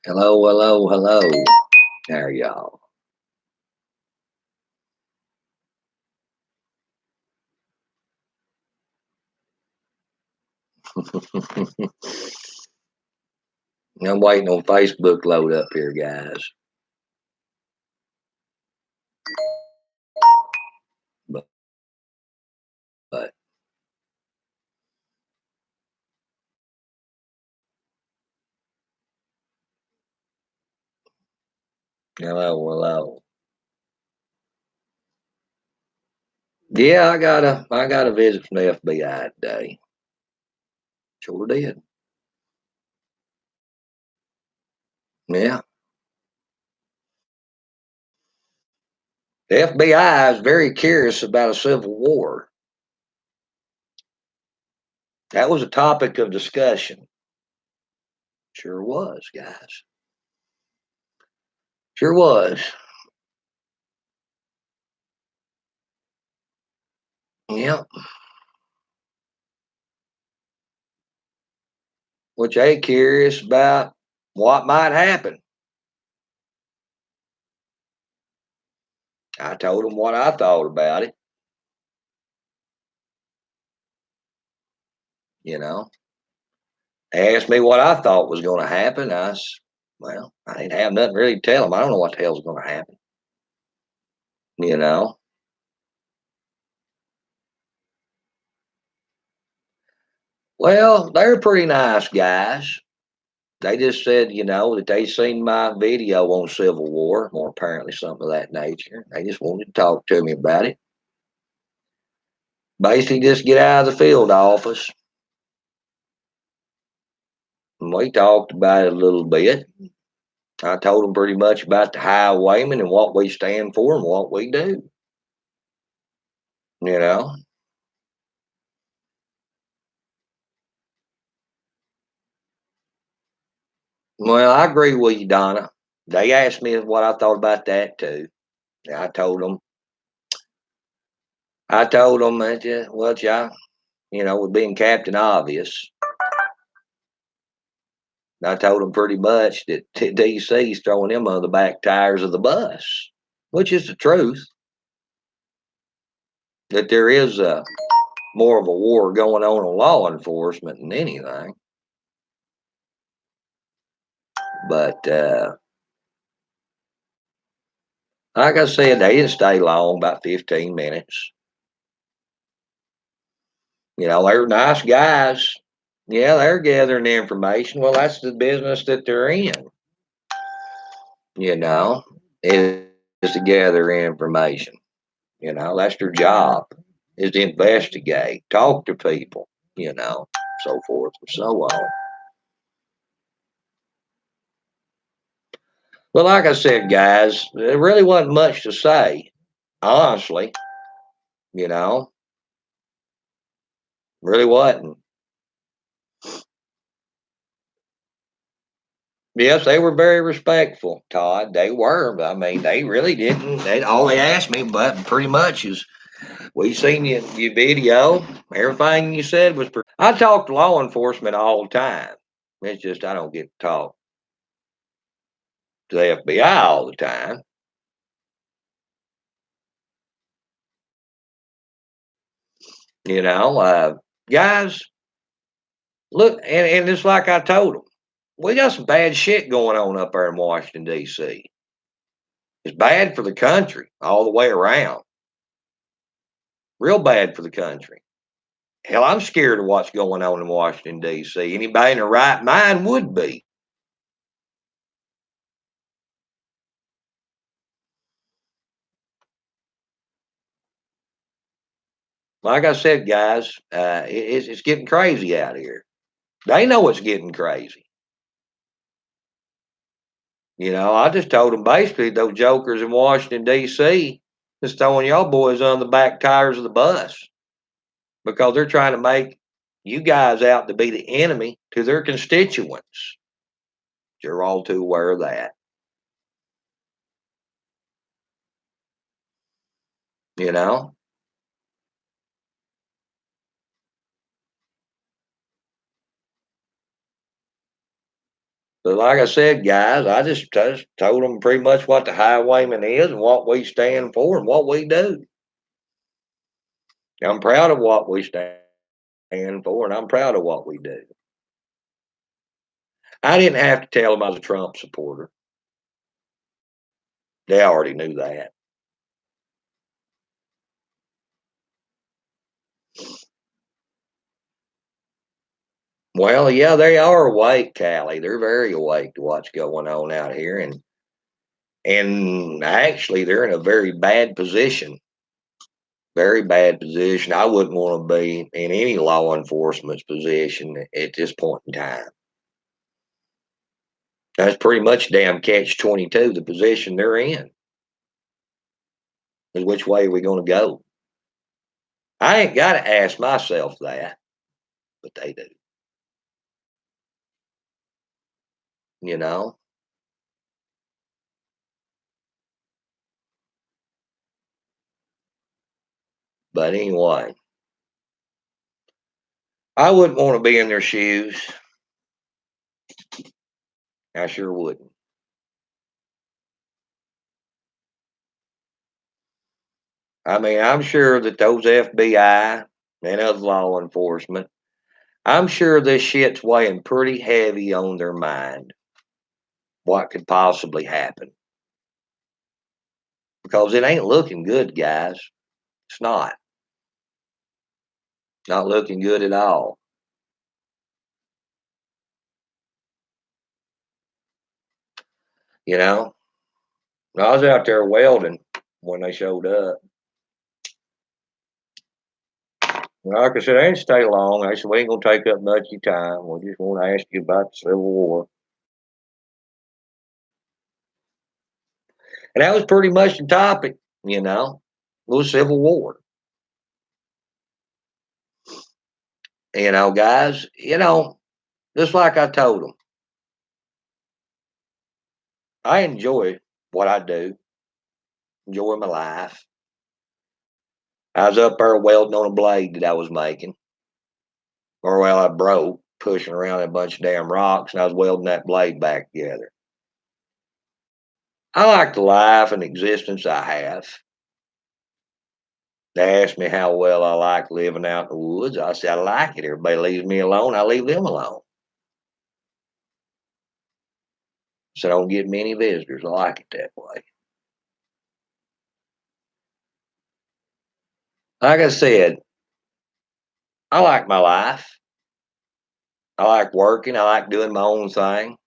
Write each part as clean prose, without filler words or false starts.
Hello, hello, hello. How are y'all? I'm waiting on Facebook load up here, guys. But, but hello, hello. Yeah, I got a visit from the FBI today. Sure did. Yeah. The FBI is very curious about a civil war. That was a topic of discussion. Sure was, guys. Sure was. Yep. Which they curious about what might happen. I told them what I thought about it. You know, they asked me what I thought was going to happen. Well, I didn't have nothing really to tell them. I don't know what the hell's going to happen. You know, well, they're pretty nice guys. They just said, that they seen my video on Civil War, more apparently something of that nature. They just wanted to talk to me about it. Basically, just get out of the field office. And we talked about it a little bit. I told them pretty much about the highwaymen and what we stand for and what we do. You know, well, I agree with you, Donna. They asked me what I thought about that too. I told them, that, well, yeah, with being Captain Obvious, I told them pretty much that DC's throwing them on the back tires of the bus, which is the truth. That there is more of a war going on law enforcement than anything. But like I said, they didn't stay long, about 15 minutes. They're nice guys. Yeah, they're gathering the information. Well, that's the business that they're in, you know, is to gather information. That's their job, is to investigate, talk to people, so forth and so on. But like I said, guys, there really wasn't much to say, honestly, you know, really wasn't. Yes, they were very respectful, Todd. They were. I mean, they really didn't. All they asked me, but pretty much is, we seen your video. Everything you said was. I talk to law enforcement all the time. It's just I don't get to talk to the FBI all the time. Guys, look, and it's like I told them, we got some bad shit going on up there in Washington D.C. It's bad for the country all the way around. Real bad for the country. Hell, I'm scared of what's going on in Washington D.C. Anybody in their right mind would be. Like I said, guys, it's getting crazy out here. They know it's getting crazy. I just told them basically those jokers in Washington D.C. is throwing y'all boys on the back tires of the bus because they're trying to make you guys out to be the enemy to their constituents. You're all too aware of that. You know, But like I said, guys, I just told them pretty much what the highwayman is and what we stand for and what we do. I'm proud of what we stand for, and I'm proud of what we do. I didn't have to tell them I was a Trump supporter. They already knew that. Well, yeah, they are awake, Callie. They're very awake to what's going on out here, and actually, they're in a very bad position. Very bad position. I wouldn't want to be in any law enforcement's position at this point in time. That's pretty much damn catch 22. The position they're in is which way are we going to go? I ain't got to ask myself that, but they do. You know. But anyway, I wouldn't want to be in their shoes. I sure wouldn't. I mean, I'm sure that those FBI and other law enforcement, I'm sure this shit's weighing pretty heavy on their mind. What could possibly happen? Because it ain't looking good, guys. It's not. Not looking good at all. You know, I was out there welding when they showed up. Like I said, I didn't stay long. I said, we ain't going to take up much of your time. We just want to ask you about the Civil War. And that was pretty much the topic, you know, was Civil War. Guys, just like I told them, I enjoy what I do, enjoy my life. I was up there welding on a blade that I was making, or well, I broke pushing around a bunch of damn rocks, and I was welding that blade back together. I like the life and existence I have. They asked me how well I like living out in the woods. I said, I like it. Everybody leaves me alone. I leave them alone. So I don't get many visitors. I like it that way. Like I said, I like my life. I like working. I like doing my own thing.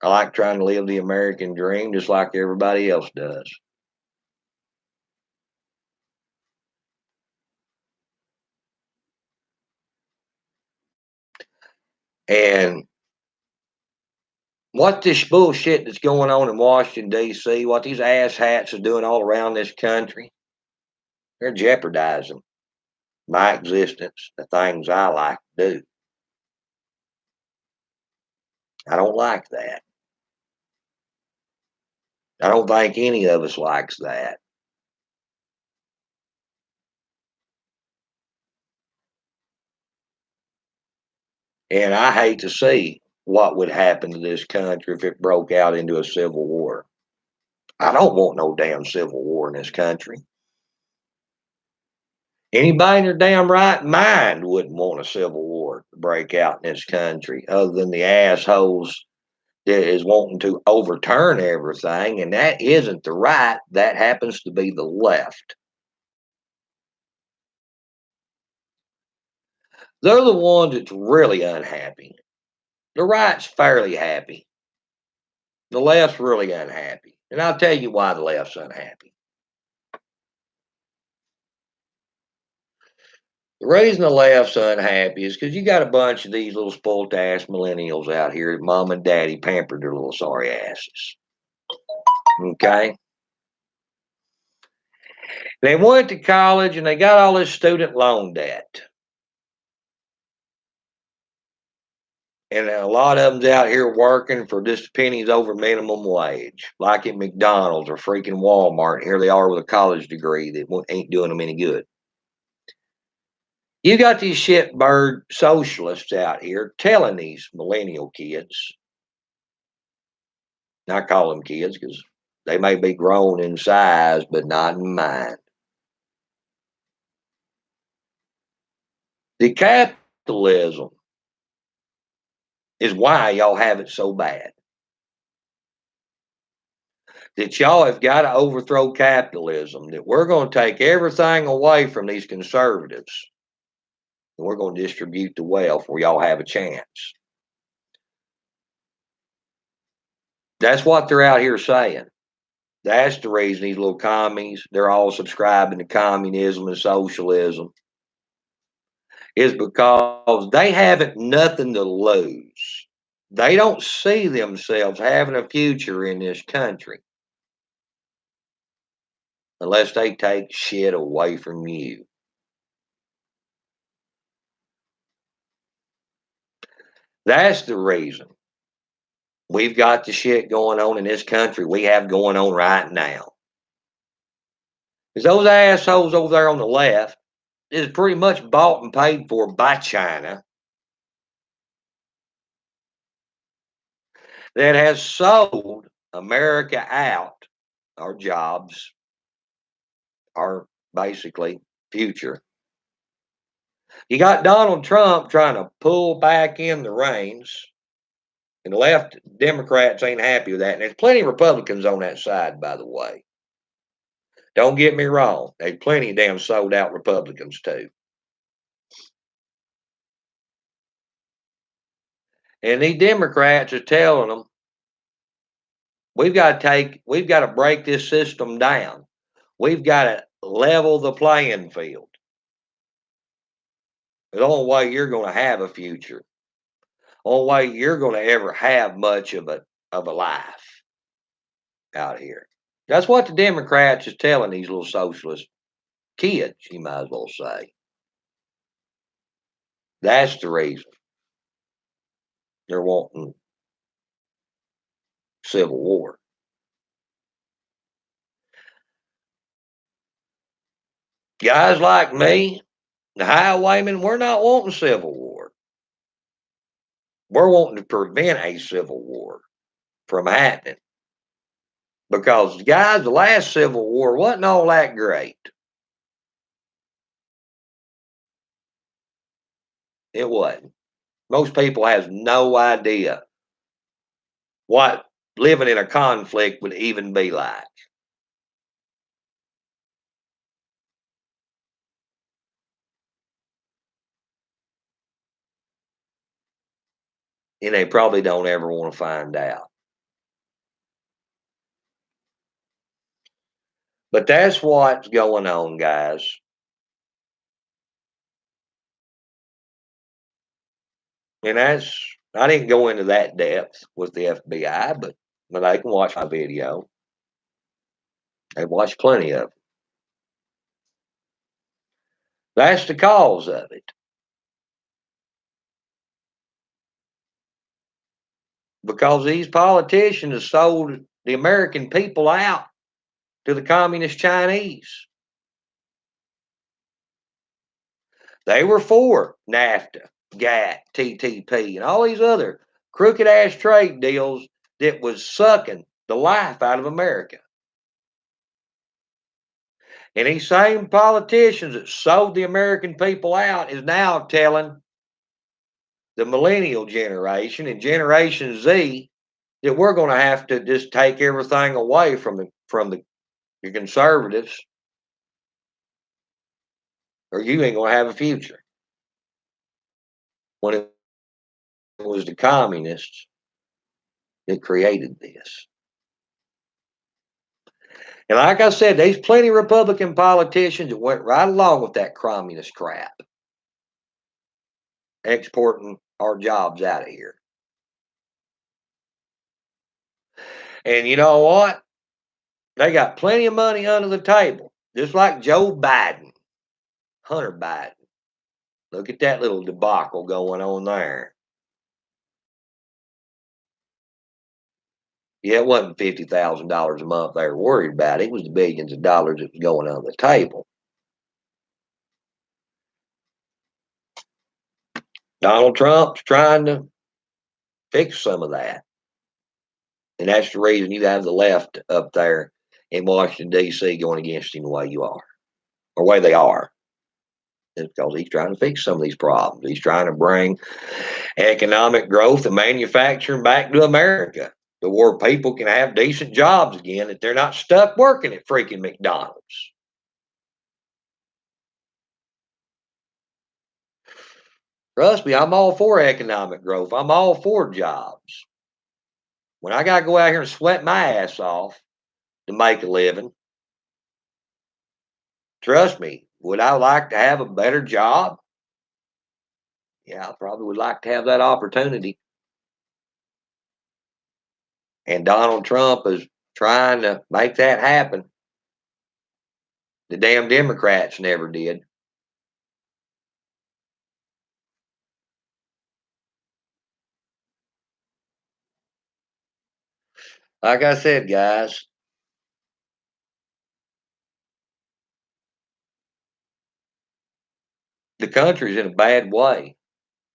I like trying to live the American dream just like everybody else does. And what this bullshit that's going on in Washington, D.C., what these asshats are doing all around this country, they're jeopardizing my existence, the things I like to do. I don't like that. I don't think any of us likes that. And I hate to see what would happen to this country if it broke out into a civil war. I don't want no damn civil war in this country. Anybody in their damn right mind wouldn't want a civil war to break out in this country, other than the assholes that is wanting to overturn everything, and that isn't the right, that happens to be the left. They're the ones that's really unhappy. The right's fairly happy. The left's really unhappy. And I'll tell you why the left's unhappy. The reason the left's unhappy is because you got a bunch of these little spoilt ass millennials out here that mom and daddy pampered their little sorry asses. Okay? They went to college and they got all this student loan debt. And a lot of them's out here working for just pennies over minimum wage, like at McDonald's or freaking Walmart. Here they are with a college degree that ain't doing them any good. You got these shitbird socialists out here telling these millennial kids I call them kids because they may be grown in size, but not in mind. The capitalism is why y'all have it so bad. That y'all have got to overthrow capitalism, that we're going to take everything away from these conservatives, and we're going to distribute the wealth where y'all have a chance. That's what they're out here saying. That's the reason these little commies, they're all subscribing to communism and socialism, is because they haven't nothing to lose. They don't see themselves having a future in this country unless they take shit away from you. That's the reason we've got the shit going on in this country we have going on right now. Because those assholes over there on the left is pretty much bought and paid for by China that has sold America out, our jobs, our basically future. You got Donald Trump trying to pull back in the reins, and the left Democrats ain't happy with that. And there's plenty of Republicans on that side, by the way. Don't get me wrong. There's plenty of damn sold out Republicans too. And these Democrats are telling them we've got to break this system down. We've got to level the playing field. The only way you're going to have a future, the only way you're going to ever have much of a life out here. That's what the Democrats is telling these little socialist kids, you might as well say. That's the reason they're wanting civil war. Guys like me, the highwaymen, we're not wanting civil war. We're wanting to prevent a civil war from happening. Because, guys, the last Civil War wasn't all that great. It wasn't. Most people has no idea what living in a conflict would even be like. And they probably don't ever want to find out. But that's what's going on, guys. And I didn't go into that depth with the FBI, but they can watch my video. They've watched plenty of it. That's the cause of it. Because these politicians have sold the American people out to the communist Chinese. They were for NAFTA, GATT, TTP, and all these other crooked ass trade deals that was sucking the life out of America. And these same politicians that sold the American people out is now telling the millennial generation and Generation Z that we're going to have to just take everything away from the conservatives, or you ain't going to have a future. When it was the communists that created this. And like I said, there's plenty of Republican politicians that went right along with that communist crap, exporting our jobs out of here. And you know what? They got plenty of money under the table, just like Joe Biden, Hunter Biden. Look at that little debacle going on there. Yeah, it wasn't $50,000 a month they were worried about. It was the billions of dollars that was going on the table. Donald Trump's trying to fix some of that. And that's the reason you have the left up there in Washington, D.C. going against him the way you are, or the way they are. It's because he's trying to fix some of these problems. He's trying to bring economic growth and manufacturing back to America, to where people can have decent jobs again, that they're not stuck working at freaking McDonald's. Trust me, I'm all for economic growth. I'm all for jobs. When I got to go out here and sweat my ass off to make a living, trust me, would I like to have a better job? Yeah, I probably would like to have that opportunity. And Donald Trump is trying to make that happen. The damn Democrats never did. Like I said, guys, the country's in a bad way.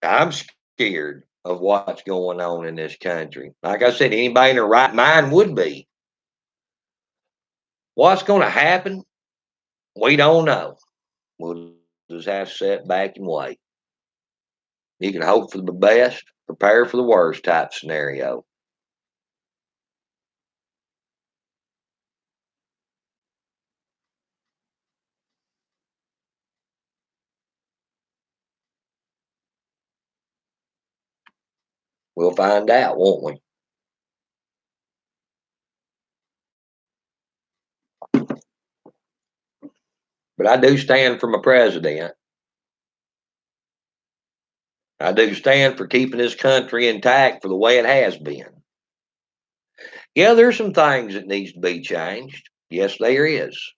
I'm scared of what's going on in this country. Like I said, anybody in their right mind would be. What's going to happen? We don't know. We'll just have to sit back and wait. You can hope for the best, prepare for the worst type scenario. We'll find out, won't we? But I do stand for my president. I do stand for keeping this country intact for the way it has been. Yeah, there's some things that needs to be changed. Yes, there is.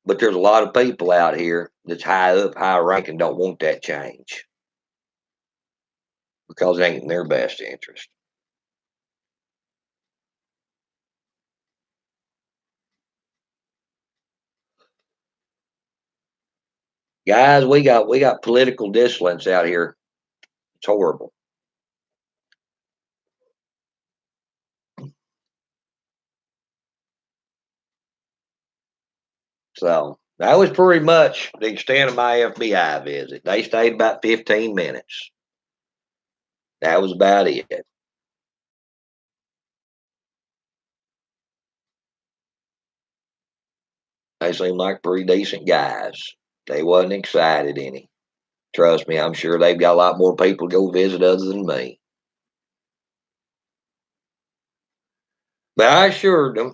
But there's a lot of people out here that's high up, high ranking, don't want that change because it ain't in their best interest. Guys, we got political dissidents out here. It's horrible. So that was pretty much the extent of my FBI visit. They stayed about 15 minutes. That was about it. They seemed like pretty decent guys. They wasn't excited any. Trust me, I'm sure they've got a lot more people to go visit other than me. But I assured them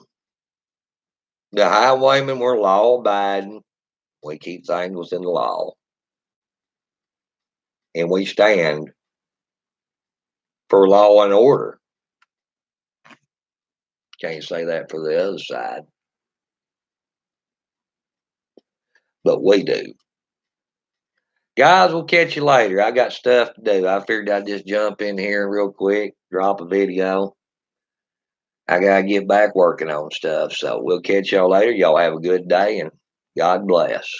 the highwaymen were law abiding. We keep things within the law. And we stand for law and order. Can't say that for the other side, but we do. Guys, we'll catch you later. I got stuff to do. I figured I'd just jump in here real quick, drop a video. I gotta get back working on stuff. So we'll catch y'all later. Y'all have a good day and God bless.